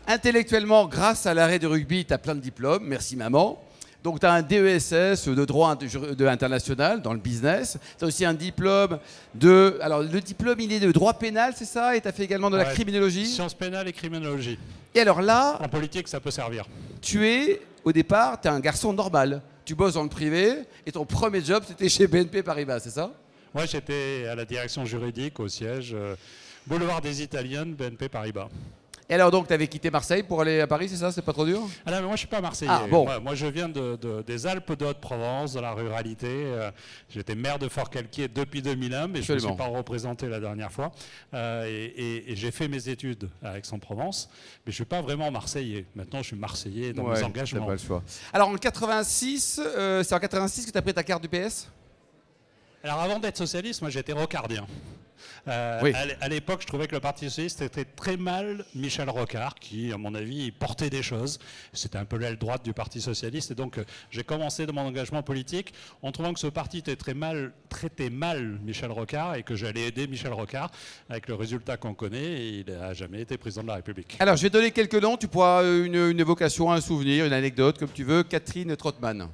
Intellectuellement, grâce à l'arrêt de rugby, tu as plein de diplômes. Merci maman. Donc tu as un DESS de droit international dans le business. Tu as aussi un diplôme de... Alors le diplôme, il est de droit pénal, c'est ça? Et tu as fait également de la criminologie? Sciences pénales et criminologie. Et alors là... En politique, ça peut servir. Tu es, au départ, tu es un garçon normal. Tu bosses dans le privé et ton premier job, c'était chez BNP Paribas, c'est ça? Ouais, j'étais à la direction juridique au siège Boulevard des Italiennes, BNP Paribas. Et alors donc, tu avais quitté Marseille pour aller à Paris, c'est ça? C'est pas trop dur? Ah non, mais moi, je ne suis pas marseillais. Ah, bon. Moi, je viens des Alpes de Haute-Provence, de la ruralité. J'étais maire de Fort-Calquier depuis 2001, mais je ne me suis pas représenté la dernière fois. Et j'ai fait mes études à Aix-en-Provence, mais je ne suis pas vraiment marseillais. Maintenant, je suis marseillais dans mes engagements. Pas le choix. Alors, en 86, c'est en 86 que tu as pris ta carte du PS? Alors, avant d'être socialiste, moi, j'étais rocardien. Oui. À l'époque, je trouvais que le Parti socialiste était très mal Michel Rocard, qui, à mon avis, portait des choses. C'était un peu l'aile droite du Parti socialiste. Et donc, j'ai commencé de mon engagement politique en trouvant que ce parti traitait mal Michel Rocard et que j'allais aider Michel Rocard, avec le résultat qu'on connaît. Et il n'a jamais été président de la République. Alors, je vais donner quelques noms. Tu pourras une évocation, un souvenir, une anecdote, comme tu veux. Catherine Trottmann.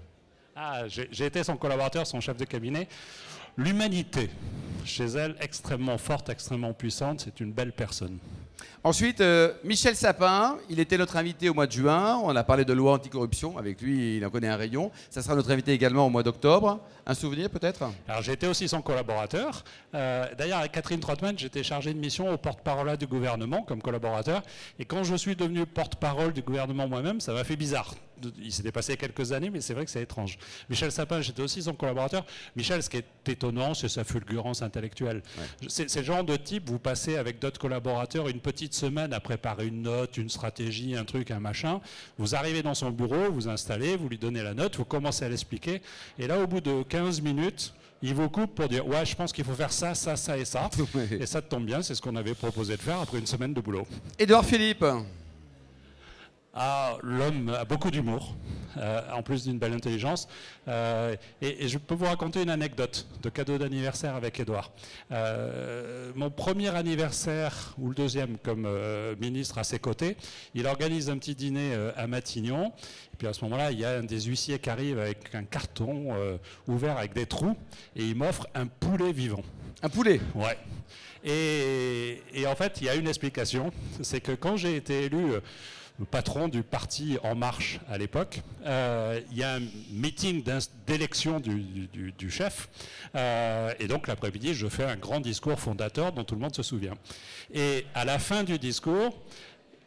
Ah, j'ai été son collaborateur, son chef de cabinet. L'humanité, chez elle, extrêmement forte, extrêmement puissante, c'est une belle personne. Ensuite, Michel Sapin, il était notre invité au mois de juin. On a parlé de loi anticorruption. Avec lui, il en connaît un rayon. Ça sera notre invité également au mois d'octobre. Un souvenir peut-être? Alors j'étais aussi son collaborateur. D'ailleurs, avec Catherine Trottmann, j'étais chargé de mission au porte-parole du gouvernement comme collaborateur. Et quand je suis devenu porte-parole du gouvernement moi-même, ça m'a fait bizarre. Il s'était passé quelques années, mais c'est vrai que c'est étrange. Michel Sapin, j'étais aussi son collaborateur. Michel, ce qui est étonnant, c'est sa fulgurance intellectuelle. Ouais. C'est le genre de type, vous passez avec d'autres collaborateurs une petite semaine à préparer une note, une stratégie, un truc, un machin. Vous arrivez dans son bureau, vous installez, vous lui donnez la note, vous commencez à l'expliquer. Et là, au bout de 15 minutes, il vous coupe pour dire « Ouais, je pense qu'il faut faire ça, ça, ça et ça. » Et ça tombe bien, c'est ce qu'on avait proposé de faire après une semaine de boulot. Édouard Philippe. Ah, l'homme a beaucoup d'humour, en plus d'une belle intelligence. Et je peux vous raconter une anecdote de cadeau d'anniversaire avec Édouard. Mon premier anniversaire, ou le deuxième comme ministre à ses côtés, il organise un petit dîner à Matignon. Et puis à ce moment-là, il y a un des huissiers qui arrive avec un carton ouvert avec des trous et il m'offre un poulet vivant. Un poulet? Ouais. Et en fait, il y a une explication. C'est que quand j'ai été élu le patron du parti En Marche à l'époque, il y a un meeting d'élection du chef, et donc l'après-midi, je fais un grand discours fondateur dont tout le monde se souvient. Et à la fin du discours,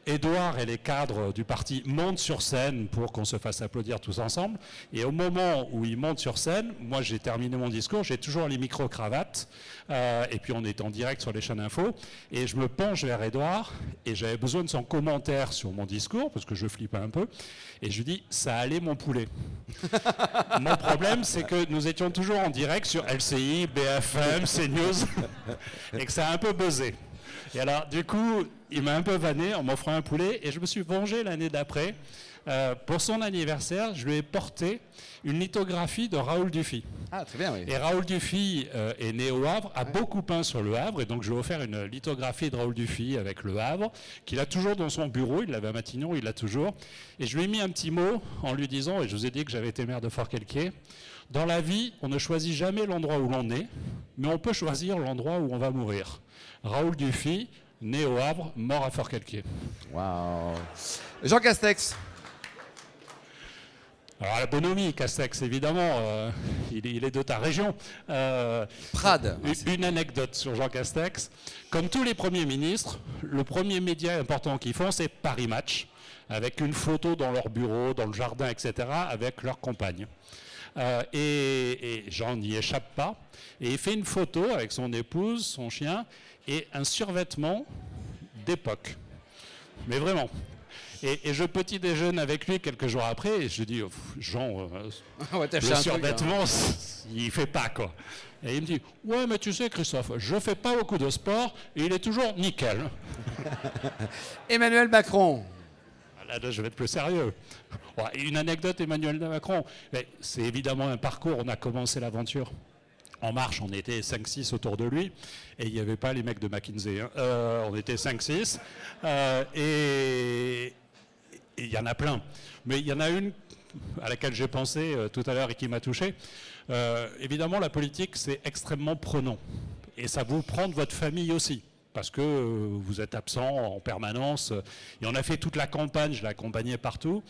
Édouard et les cadres du parti montent sur scène pour qu'on se fasse applaudir tous ensemble. Et au moment où ils montent sur scène, moi j'ai terminé mon discours, j'ai toujours les micro-cravates, et puis on est en direct sur les chaînes info, et je me penche vers Édouard, et j'avais besoin de son commentaire sur mon discours, parce que je flippais un peu, et je lui dis, ça allait mon poulet. Mon problème, c'est que nous étions toujours en direct sur LCI, BFM, CNews, et que ça a un peu buzzé. Et alors, du coup, il m'a un peu vanné en m'offrant un poulet et je me suis vengé l'année d'après. Pour son anniversaire, je lui ai porté une lithographie de Raoul Dufy. Ah, très bien, oui. Et Raoul Dufy est né au Havre, a beaucoup peint sur le Havre, et donc je lui ai offert une lithographie de Raoul Dufy avec le Havre, qu'il a toujours dans son bureau, il l'avait à Matignon, il l'a toujours. Et je lui ai mis un petit mot en lui disant, et je vous ai dit que j'avais été maire de Fort-Calquier, dans la vie, on ne choisit jamais l'endroit où l'on est, mais on peut choisir l'endroit où on va mourir. Raoul Dufy, né au Havre, mort à Fort-Calquier. Waouh. Jean Castex. Alors la bonhomie, Castex, évidemment, il est de ta région. Prades. Une anecdote sur Jean Castex. Comme tous les premiers ministres, le premier média important qu'ils font, c'est Paris Match, avec une photo dans leur bureau, dans le jardin, etc., avec leur compagne. Et Jean n'y échappe pas. Et il fait une photo avec son épouse, son chien, et un survêtement d'époque. Mais vraiment. Et je petit déjeune avec lui quelques jours après, et je dis, Jean, le survêtement, il fait pas, quoi. Et il me dit, ouais, mais tu sais, Christophe, je fais pas beaucoup de sport, et il est toujours nickel. Emmanuel Macron. Là, je vais être plus sérieux. Une anecdote, Emmanuel Macron. C'est évidemment un parcours, on a commencé l'aventure En Marche, on était 5-6 autour de lui, et il n'y avait pas les mecs de McKinsey. Hein. On était 5-6, et il y en a plein. Mais il y en a une à laquelle j'ai pensé tout à l'heure et qui m'a touché. Évidemment, la politique, c'est extrêmement prenant. Et ça vous prend de votre famille aussi, parce que vous êtes absent en permanence. Et on a fait toute la campagne, je l'ai accompagné partout.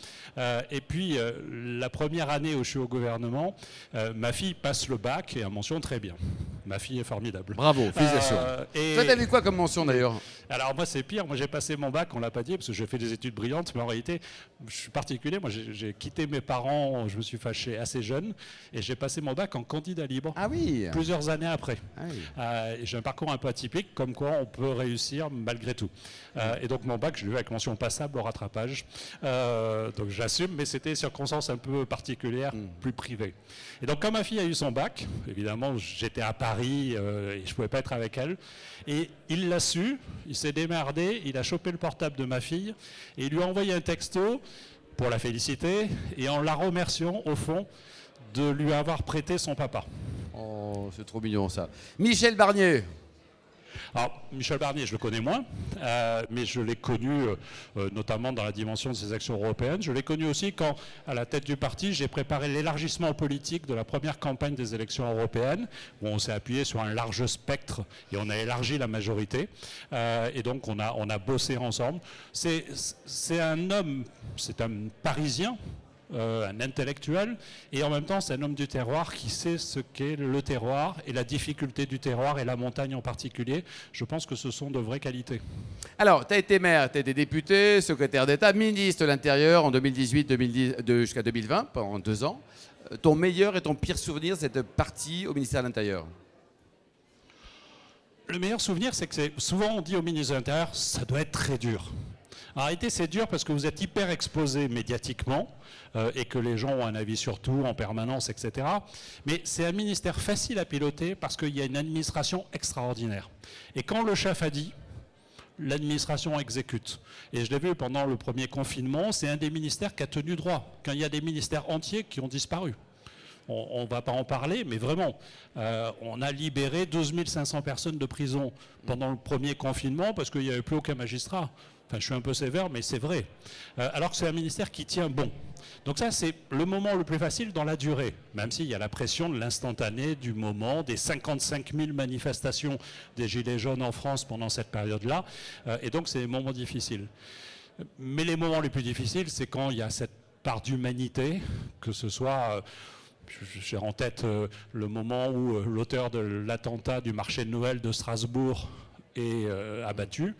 Et puis, la première année où je suis au gouvernement, ma fille passe le bac et a mention très bien. Ma fille est formidable. Bravo, félicitations. Toi, t'as vu quoi comme mention d'ailleurs? Alors moi, c'est pire. Moi, j'ai passé mon bac, on l'a pas dit, parce que j'ai fait des études brillantes, mais en réalité, je suis particulier. Moi, j'ai quitté mes parents, je me suis fâché assez jeune, et j'ai passé mon bac en candidat libre. Ah oui. Plusieurs années après. Ah oui. J'ai un parcours un peu atypique, comme quoi on peut réussir malgré tout. Et donc mon bac, je l'ai eu avec mention passable au rattrapage. Donc j'assume, mais c'était des circonstances un peu particulières, plus privées. Et donc quand ma fille a eu son bac, évidemment, j'étais à Paris, et je ne pouvais pas être avec elle. Et il l'a su, il s'est démerdé, il a chopé le portable de ma fille, et il lui a envoyé un texto pour la féliciter, et en la remerciant, au fond, de lui avoir prêté son papa. Oh, c'est trop mignon ça. Michel Barnier. Alors, Michel Barnier, je le connais moins, mais je l'ai connu notamment dans la dimension de ses actions européennes. Je l'ai connu aussi quand, à la tête du parti, j'ai préparé l'élargissement politique de la première campagne des élections européennes, où on s'est appuyé sur un large spectre et on a élargi la majorité. Et donc, on a bossé ensemble. C'est un homme, c'est un Parisien, un intellectuel, et en même temps c'est un homme du terroir qui sait ce qu'est le terroir et la difficulté du terroir et la montagne en particulier. Je pense que ce sont de vraies qualités. Alors, tu as été maire, tu as été député, secrétaire d'État, ministre de l'Intérieur en 2018 jusqu'à 2020, pendant 2 ans. Ton meilleur et ton pire souvenir, cette partie au ministère de l'Intérieur? Le meilleur souvenir, c'est que souvent on dit au ministre de l'Intérieur, ça doit être très dur. En réalité, c'est dur parce que vous êtes hyper exposé médiatiquement et que les gens ont un avis sur tout en permanence, etc. Mais c'est un ministère facile à piloter parce qu'il y a une administration extraordinaire. Et quand le chef a dit, l'administration exécute. Et je l'ai vu pendant le premier confinement, c'est un des ministères qui a tenu droit, quand il y a des ministères entiers qui ont disparu. On ne va pas en parler, mais vraiment, on a libéré 12 500 personnes de prison pendant le premier confinement parce qu'il n'y avait plus aucun magistrat. Enfin, je suis un peu sévère, mais c'est vrai. Alors que c'est un ministère qui tient bon. Donc ça, c'est le moment le plus facile dans la durée, même s'il y a la pression de l'instantané, du moment, des 55 000 manifestations des Gilets jaunes en France pendant cette période-là. Et donc, c'est des moments difficiles. Mais les moments les plus difficiles, c'est quand il y a cette part d'humanité, que ce soit... J'ai en tête le moment où l'auteur de l'attentat du marché de Noël de Strasbourg est abattu.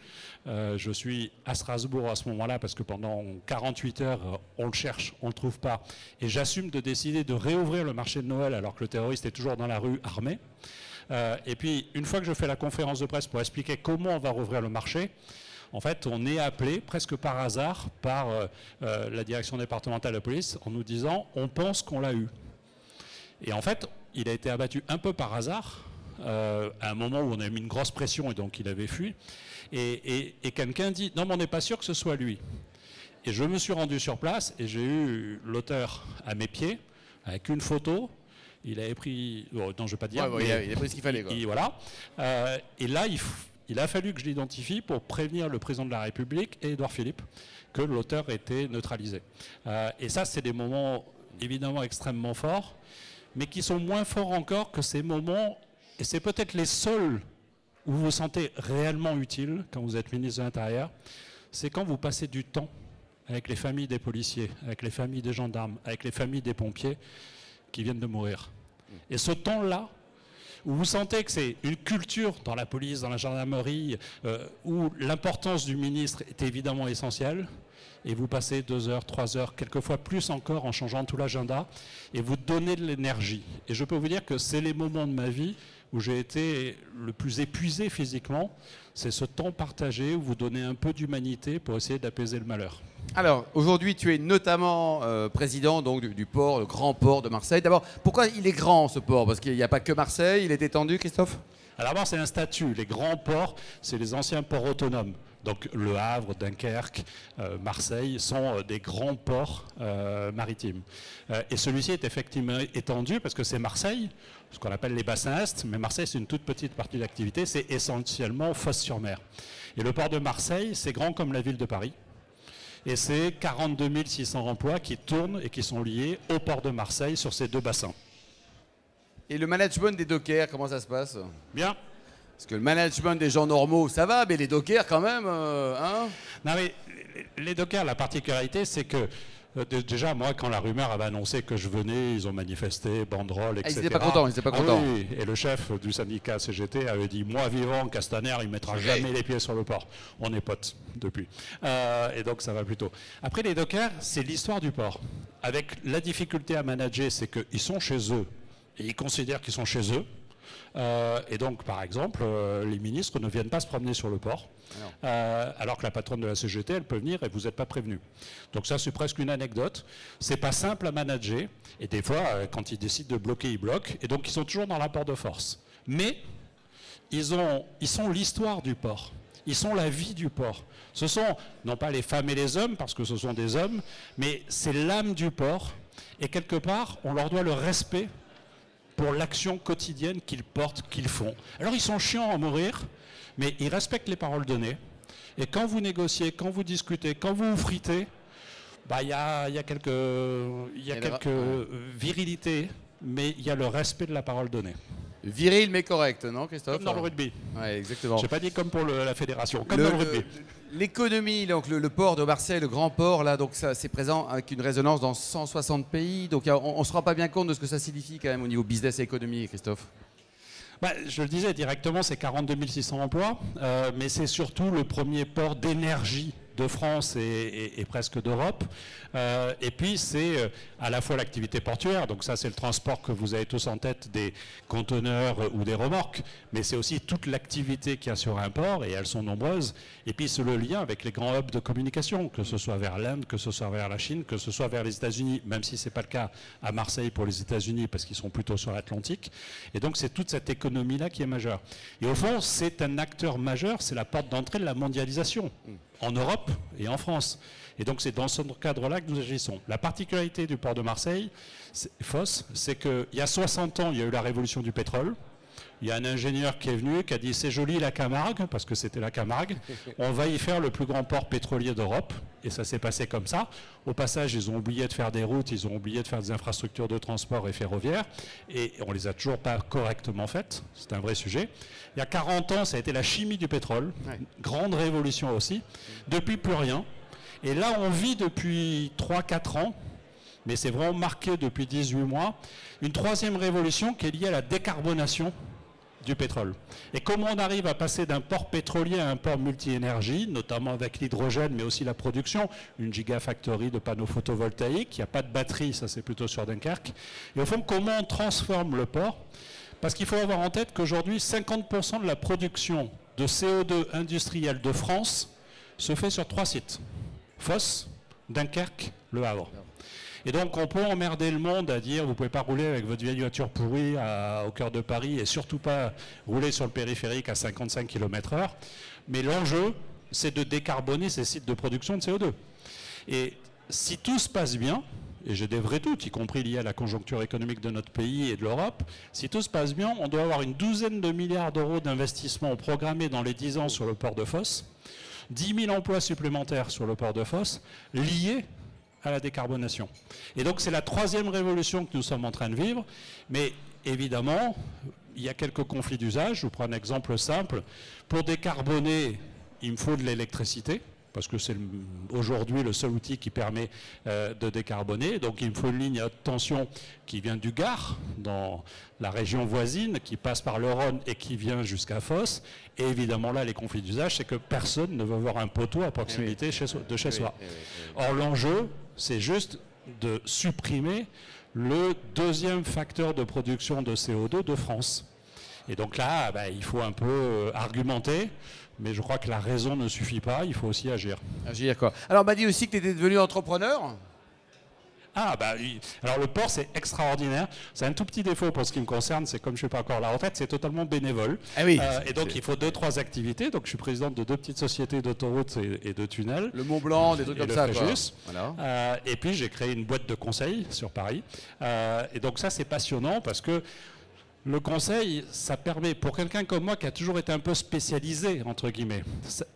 Je suis à Strasbourg à ce moment-là parce que pendant 48 heures, on le cherche, on ne le trouve pas. Et j'assume de décider de réouvrir le marché de Noël alors que le terroriste est toujours dans la rue armé. Et puis, une fois que je fais la conférence de presse pour expliquer comment on va rouvrir le marché, en fait, on est appelé presque par hasard par la direction départementale de la police en nous disant « on pense qu'on l'a eu ». Et en fait, il a été abattu un peu par hasard, à un moment où on a mis une grosse pression et donc il avait fui. Et quelqu'un dit « non, mais on n'est pas sûr que ce soit lui ». Et je me suis rendu sur place et j'ai eu l'auteur à mes pieds, avec une photo. Il avait pris... Oh, non, je ne vais pas dire. Ouais, il a pris ce qu'il fallait, quoi. Voilà. Et là, il a fallu que je l'identifie pour prévenir le président de la République et Édouard Philippe que l'auteur était neutralisé. Et ça, c'est des moments évidemment extrêmement forts, mais qui sont moins forts encore que ces moments, et c'est peut-être les seuls où vous vous sentez réellement utile quand vous êtes ministre de l'Intérieur, c'est quand vous passez du temps avec les familles des policiers, avec les familles des gendarmes, avec les familles des pompiers qui viennent de mourir. Et ce temps-là, où vous sentez que c'est une culture dans la police, dans la gendarmerie, où l'importance du ministre est évidemment essentielle, et vous passez 2 heures, 3 heures, quelquefois plus encore en changeant tout l'agenda, et vous donnez de l'énergie. Et je peux vous dire que c'est les moments de ma vie où j'ai été le plus épuisé physiquement, c'est ce temps partagé où vous donnez un peu d'humanité pour essayer d'apaiser le malheur. Alors, aujourd'hui, tu es notamment président donc, du port, le grand port de Marseille. D'abord, pourquoi il est grand, ce port? Parce qu'il n'y a pas que Marseille, il est étendu, Christophe? Alors d'abord, c'est un statut. Les grands ports, c'est les anciens ports autonomes. Donc Le Havre, Dunkerque, Marseille sont des grands ports maritimes. Et celui-ci est effectivement étendu parce que c'est Marseille, ce qu'on appelle les bassins Est, mais Marseille c'est une toute petite partie de l'activité, c'est essentiellement Fos-sur-Mer. Et le port de Marseille, c'est grand comme la ville de Paris. Et c'est 42 600 emplois qui tournent et qui sont liés au port de Marseille sur ces deux bassins. Et le management des dockers, comment ça se passe? Bien. Parce que le management des gens normaux, ça va, mais les dockers quand même, hein? Non mais les dockers, la particularité, c'est que déjà, moi, quand la rumeur avait annoncé que je venais, ils ont manifesté, banderole, etc. Ils n'étaient pas contents, ils n'étaient pas contents. Oui, et le chef du syndicat CGT avait dit, moi vivant, Castaner, il ne mettra jamais les pieds sur le port. On est potes depuis. Et donc, ça va plutôt. Après, les dockers, c'est l'histoire du port. Avec la difficulté à manager, c'est qu'ils sont chez eux, et ils considèrent qu'ils sont chez eux. Et donc, par exemple, les ministres ne viennent pas se promener sur le port, alors que la patronne de la CGT, elle peut venir et vous n'êtes pas prévenu. Donc ça, c'est presque une anecdote. C'est pas simple à manager. Et des fois, quand ils décident de bloquer, ils bloquent. Et donc, ils sont toujours dans rapport de force. Mais ils sont l'histoire du port. Ils sont la vie du port. Ce sont, non pas les femmes et les hommes, parce que ce sont des hommes, mais c'est l'âme du port. Et quelque part, on leur doit le respect pour l'action quotidienne qu'ils portent, qu'ils font. Alors ils sont chiants à mourir, mais ils respectent les paroles données. Et quand vous négociez, quand vous discutez, quand vous vous fritez, bah, y a quelques virilités, mais il y a le respect de la parole donnée. Viril mais correct, non Christophe? Comme dans le rugby. Oui, exactement. Je n'ai pas dit comme pour la fédération, comme dans le rugby. L'économie, donc le port de Marseille, le grand port, là, donc ça c'est présent avec une résonance dans 160 pays. Donc on ne se rend pas bien compte de ce que ça signifie quand même au niveau business et économie, Christophe. Bah, je le disais directement, c'est 42 600 emplois, mais c'est surtout le premier port d'énergie de France et presque d'Europe. Et puis c'est à la fois l'activité portuaire, donc ça c'est le transport que vous avez tous en tête des conteneurs ou des remorques, mais c'est aussi toute l'activité qu'il y a sur un port, et elles sont nombreuses. Et puis c'est le lien avec les grands hubs de communication, que ce soit vers l'Inde, que ce soit vers la Chine, que ce soit vers les États-Unis, même si ce n'est pas le cas à Marseille pour les États-Unis, parce qu'ils sont plutôt sur l'Atlantique. Et donc c'est toute cette économie-là qui est majeure. Et au fond, c'est un acteur majeur, c'est la porte d'entrée de la mondialisation, en Europe et en France. Et donc c'est dans ce cadre-là que nous agissons. La particularité du port de Marseille, Fos, c'est qu'il y a 60 ans, il y a eu la révolution du pétrole. Il y a un ingénieur qui est venu, qui a dit c'est joli la Camargue, parce que c'était la Camargue, on va y faire le plus grand port pétrolier d'Europe. Et ça s'est passé comme ça. Au passage, ils ont oublié de faire des routes, ils ont oublié de faire des infrastructures de transport et ferroviaires, et on les a toujours pas correctement faites. C'est un vrai sujet. Il y a 40 ans, ça a été la chimie du pétrole, grande révolution aussi. Depuis, plus rien. Et là, on vit depuis 3-4 ans, mais c'est vraiment marqué depuis 18 mois, une troisième révolution qui est liée à la décarbonation du pétrole. Et comment on arrive à passer d'un port pétrolier à un port multi-énergie, notamment avec l'hydrogène, mais aussi la production, une gigafactory de panneaux photovoltaïques, il n'y a pas de batterie, ça c'est plutôt sur Dunkerque. Et au fond, comment on transforme le port? Parce qu'il faut avoir en tête qu'aujourd'hui, 50% de la production de CO2 industriel de France se fait sur 3 sites. Fos, Dunkerque, Le Havre. Et donc on peut emmerder le monde à dire vous ne pouvez pas rouler avec votre vieille voiture pourrie au cœur de Paris et surtout pas rouler sur le périphérique à 55 km/h. Mais l'enjeu, c'est de décarboner ces sites de production de CO2. Et si tout se passe bien, et j'ai des vrais doutes, y compris liés à la conjoncture économique de notre pays et de l'Europe, si tout se passe bien, on doit avoir une douzaine de milliards d'euros d'investissement programmés dans les 10 ans sur le port de Fos, 10 000 emplois supplémentaires sur le port de Fos, liés à la décarbonation. Et donc c'est la troisième révolution que nous sommes en train de vivre, mais évidemment, il y a quelques conflits d'usage. Je vous prends un exemple simple. Pour décarboner, il me faut de l'électricité, parce que c'est aujourd'hui le seul outil qui permet de décarboner. Donc il me faut une ligne à haute tension qui vient du Gard, dans la région voisine, qui passe par le Rhône et qui vient jusqu'à Fos. Et évidemment là, les conflits d'usage, c'est que personne ne veut avoir un poteau à proximité de chez soi. Or l'enjeu, c'est juste de supprimer le deuxième facteur de production de CO2 de France. Et donc là, il faut un peu argumenter, mais je crois que la raison ne suffit pas, il faut aussi agir. Agir quoi. Alors on m'a dit aussi que tu étais devenu entrepreneur. Ah, bah, alors le port, c'est extraordinaire. C'est un tout petit défaut pour ce qui me concerne, c'est comme je ne suis pas encore à la retraite, c'est totalement bénévole. Ah oui, et donc, il faut 2-3 activités. Donc, je suis président de 2 petites sociétés d'autoroutes et de tunnels. Le Mont Blanc, des trucs comme ça. Voilà. Et puis, j'ai créé une boîte de conseil sur Paris. Et donc, ça, c'est passionnant parce que le conseil, ça permet, pour quelqu'un comme moi qui a toujours été un peu spécialisé, entre guillemets,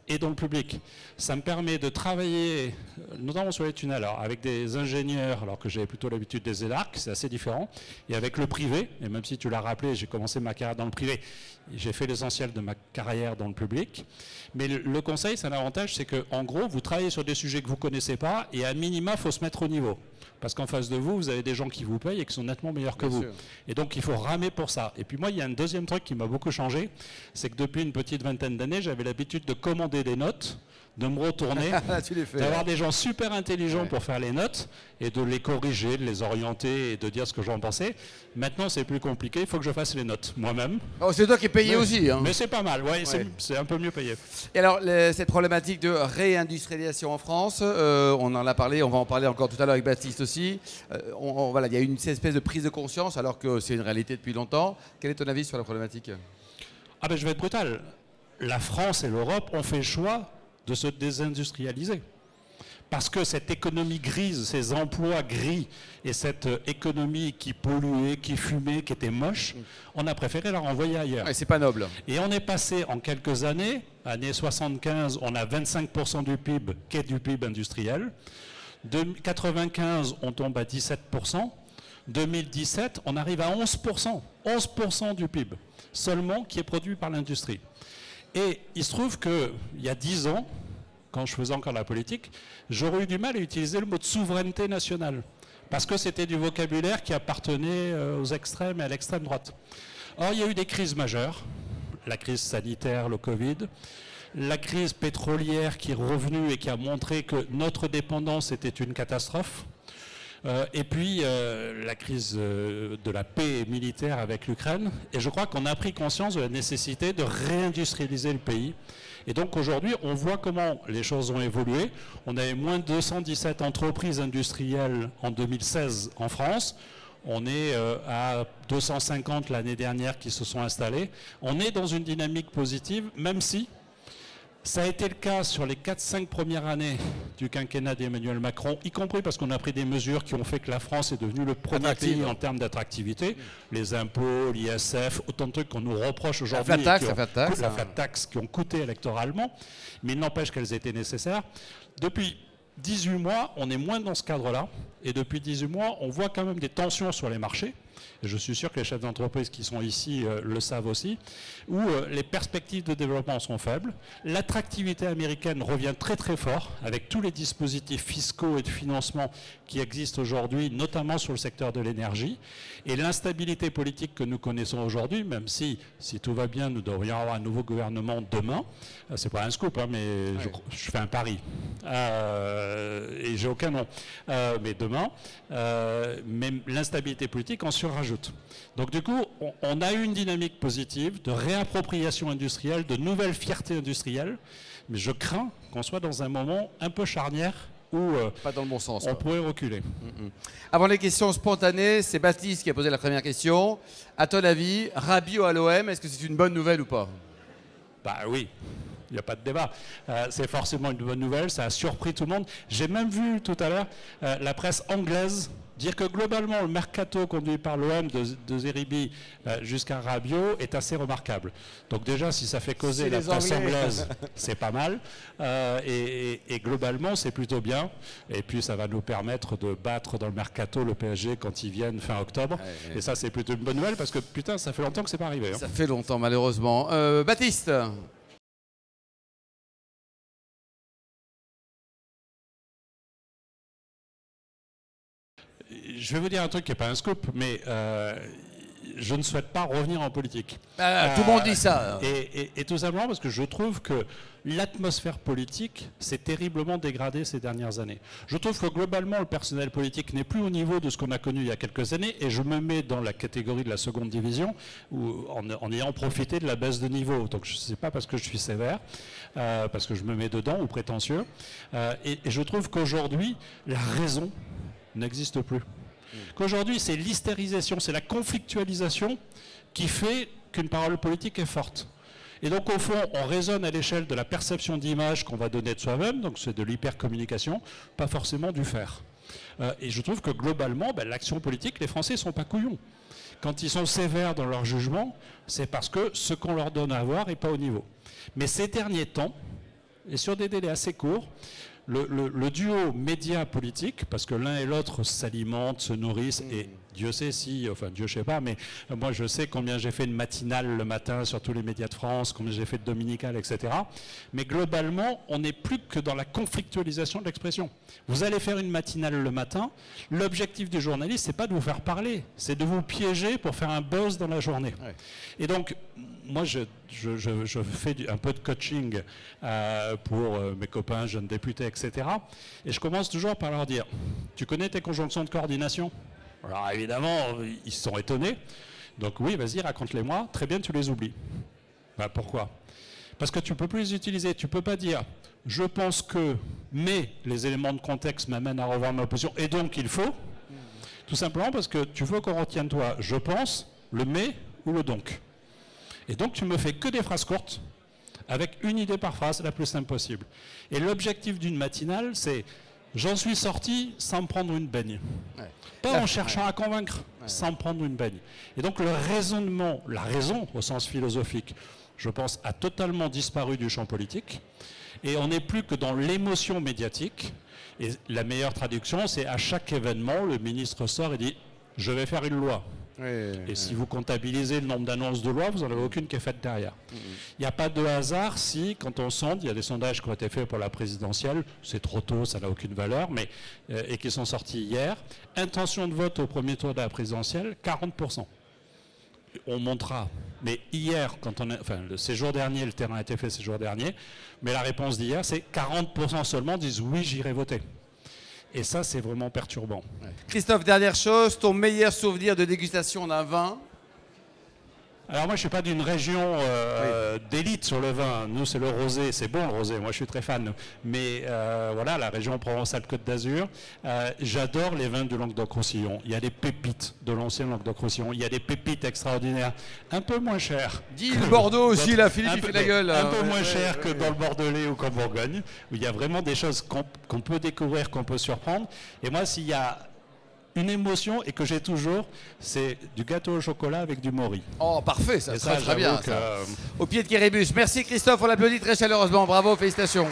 et dans le public, ça me permet de travailler, notamment sur les tunnels, alors, avec des ingénieurs, alors que j'avais plutôt l'habitude des élarques, c'est assez différent, et avec le privé, et même si tu l'as rappelé, j'ai commencé ma carrière dans le privé, j'ai fait l'essentiel de ma carrière dans le public, mais le conseil, c'est un avantage, c'est qu'en gros, vous travaillez sur des sujets que vous ne connaissez pas, et à minima, il faut se mettre au niveau. Parce qu'en face de vous, vous avez des gens qui vous payent et qui sont nettement meilleurs que vous. Et donc, il faut ramer pour ça. Et puis moi, il y a un deuxième truc qui m'a beaucoup changé, c'est que depuis une petite vingtaine d'années, j'avais l'habitude de commander des notes, de me retourner, d'avoir des gens super intelligents pour faire les notes et de les corriger, de les orienter et de dire ce que j'en pensais. Maintenant, c'est plus compliqué, il faut que je fasse les notes moi-même. Oh, c'est toi qui es payé aussi. Hein. Mais c'est pas mal, c'est un peu mieux payé. Et alors, cette problématique de réindustrialisation en France, on en a parlé, on va en parler encore tout à l'heure avec Baptiste aussi. Voilà, il y a une espèce de prise de conscience alors que c'est une réalité depuis longtemps. Quel est ton avis sur la problématique? Ah ben, je vais être brutal. La France et l'Europe ont fait le choix de se désindustrialiser. Parce que cette économie grise, ces emplois gris et cette économie qui polluait, qui fumait, qui était moche, on a préféré la renvoyer ailleurs. Et c'est pas noble. Et on est passé en quelques années, années 75, on a 25% du PIB qui est du PIB industriel. De 95, on tombe à 17%. 2017, on arrive à 11%. 11% du PIB seulement qui est produit par l'industrie. Et il se trouve qu'il y a 10 ans, quand je faisais encore la politique, j'aurais eu du mal à utiliser le mot de souveraineté nationale, parce que c'était du vocabulaire qui appartenait aux extrêmes et à l'extrême droite. Or, il y a eu des crises majeures, la crise sanitaire, le Covid, la crise pétrolière qui est revenue et qui a montré que notre dépendance était une catastrophe, et puis la crise de la paix militaire avec l'Ukraine. Et je crois qu'on a pris conscience de la nécessité de réindustrialiser le pays. Et donc aujourd'hui, on voit comment les choses ont évolué. On avait moins de 217 entreprises industrielles en 2016 en France. On est à 250 l'année dernière qui se sont installées. On est dans une dynamique positive, même si ça a été le cas sur les 4-5 premières années du quinquennat d'Emmanuel Macron, y compris parce qu'on a pris des mesures qui ont fait que la France est devenue le premier pays en termes d'attractivité. Les impôts, l'ISF, autant de trucs qu'on nous reproche aujourd'hui. La flat tax qui ont coûté électoralement, mais il n'empêche qu'elles étaient nécessaires. Depuis 18 mois, on est moins dans ce cadre-là. Et depuis 18 mois, on voit quand même des tensions sur les marchés. Et je suis sûr que les chefs d'entreprise qui sont ici le savent aussi, où les perspectives de développement sont faibles. L'attractivité américaine revient très très fort, avec tous les dispositifs fiscaux et de financement qui existent aujourd'hui, notamment sur le secteur de l'énergie. Et l'instabilité politique que nous connaissons aujourd'hui, même si tout va bien, nous devrions avoir un nouveau gouvernement demain. C'est pas un scoop, hein, mais je fais un pari. Et j'ai aucun nom. Mais demain, mais l'instabilité politique en surrajoute. Donc du coup, on a eu une dynamique positive de réappropriation industrielle, de nouvelles fiertés industrielles, mais je crains qu'on soit dans un moment un peu charnière où pas dans le bon sens, on pourrait reculer. Avant les questions spontanées, c'est Baptiste qui a posé la première question. À ton avis, Rabiot à l'OM, est-ce que c'est une bonne nouvelle ou pas? Bah oui. Il n'y a pas de débat. C'est forcément une bonne nouvelle, ça a surpris tout le monde. J'ai même vu tout à l'heure la presse anglaise dire que globalement le mercato conduit par l'OM de Zeribi jusqu'à Rabiot est assez remarquable. Donc déjà, si ça fait causer la presse anglaise, c'est pas mal. Et globalement, c'est plutôt bien. Et puis ça va nous permettre de battre dans le mercato le PSG quand ils viennent fin octobre. Et ça, c'est plutôt une bonne nouvelle parce que putain, ça fait longtemps que c'est pas arrivé. Hein. Ça fait longtemps, malheureusement. Baptiste. Je vais vous dire un truc qui n'est pas un scoop, mais je ne souhaite pas revenir en politique. Tout le monde dit ça. Et tout simplement parce que je trouve que l'atmosphère politique s'est terriblement dégradée ces dernières années. Je trouve que globalement, le personnel politique n'est plus au niveau de ce qu'on a connu il y a quelques années, et je me mets dans la catégorie de la seconde division, en ayant profité de la baisse de niveau. Donc je ne sais pas parce que je suis sévère, parce que je me mets dedans, ou prétentieux. Et je trouve qu'aujourd'hui, la raison n'existe plus. Qu'aujourd'hui, c'est l'hystérisation, c'est la conflictualisation qui fait qu'une parole politique est forte. Et donc, au fond, on raisonne à l'échelle de la perception d'image qu'on va donner de soi-même, donc c'est de l'hypercommunication, pas forcément du faire. Et je trouve que globalement, l'action politique, les Français ne sont pas couillons. Quand ils sont sévères dans leur jugement, c'est parce que ce qu'on leur donne à voir n'est pas au niveau. Mais ces derniers temps, et sur des délais assez courts, le duo média-politique, parce que l'un et l'autre s'alimentent, se nourrissent, et Dieu sait si, enfin Dieu je sais pas, mais moi je sais combien j'ai fait de matinale le matin sur tous les médias de France, combien j'ai fait de dominicales, etc. Mais globalement, on n'est plus que dans la conflictualisation de l'expression. Vous allez faire une matinale le matin, l'objectif du journaliste, c'est pas de vous faire parler, c'est de vous piéger pour faire un buzz dans la journée. Ouais. Et donc, moi, je fais un peu de coaching pour mes copains, jeunes députés, etc. Et je commence toujours par leur dire, tu connais tes conjonctions de coordination? Alors évidemment, ils se sont étonnés. Donc oui, vas-y, raconte-les-moi. Très bien, tu les oublies. Pourquoi? Parce que tu ne peux plus les utiliser. Tu ne peux pas dire, je pense que, mais les éléments de contexte m'amènent à revoir ma position, et donc il faut. Tout simplement parce que tu veux qu'on retienne toi, je pense, le mais ou le donc. Et donc, tu me fais que des phrases courtes, avec une idée par phrase, la plus simple possible. Et l'objectif d'une matinale, c'est j'en suis sorti sans me prendre une baigne. Ouais. Pas en cherchant à convaincre, sans me prendre une baigne. Et donc, le raisonnement, la raison au sens philosophique, je pense, a totalement disparu du champ politique. Et on n'est plus que dans l'émotion médiatique. Et la meilleure traduction, c'est à chaque événement, le ministre sort et dit « je vais faire une loi ». Et si vous comptabilisez le nombre d'annonces de loi, vous n'en avez aucune qui est faite derrière. Il n'y a pas de hasard si, quand on sonde, il y a des sondages qui ont été faits pour la présidentielle, c'est trop tôt, ça n'a aucune valeur, mais, et qui sont sortis hier. Intention de vote au premier tour de la présidentielle, 40%. On montera. Mais hier, le séjour dernier, le terrain a été fait séjour dernier, mais la réponse d'hier, c'est 40% seulement disent oui, j'irai voter. Et ça, c'est vraiment perturbant. Ouais. Christophe, dernière chose, ton meilleur souvenir de dégustation d'un vin? Alors moi, je ne suis pas d'une région d'élite sur le vin. Nous, c'est le rosé. C'est bon, le rosé. Moi, je suis très fan. Mais voilà, la région Provence-Alpes-Côte d'Azur. J'adore les vins du Languedoc-Roussillon. Il y a des pépites de l'ancien Languedoc-Roussillon. Il y a des pépites extraordinaires. Un peu moins chères. Dis le Bordeaux aussi, là, Philippe, il fait la gueule. Un peu moins cher que dans le Bordelais ou qu'en Bourgogne, où il y a vraiment des choses qu'on peut découvrir, qu'on peut surprendre. Et moi, s'il y a une émotion et que j'ai toujours, c'est du gâteau au chocolat avec du mori. Oh, parfait, ça, très bien. Ça. Au pied de Kérébus. Merci Christophe, on l'applaudit très chaleureusement. Bravo, félicitations.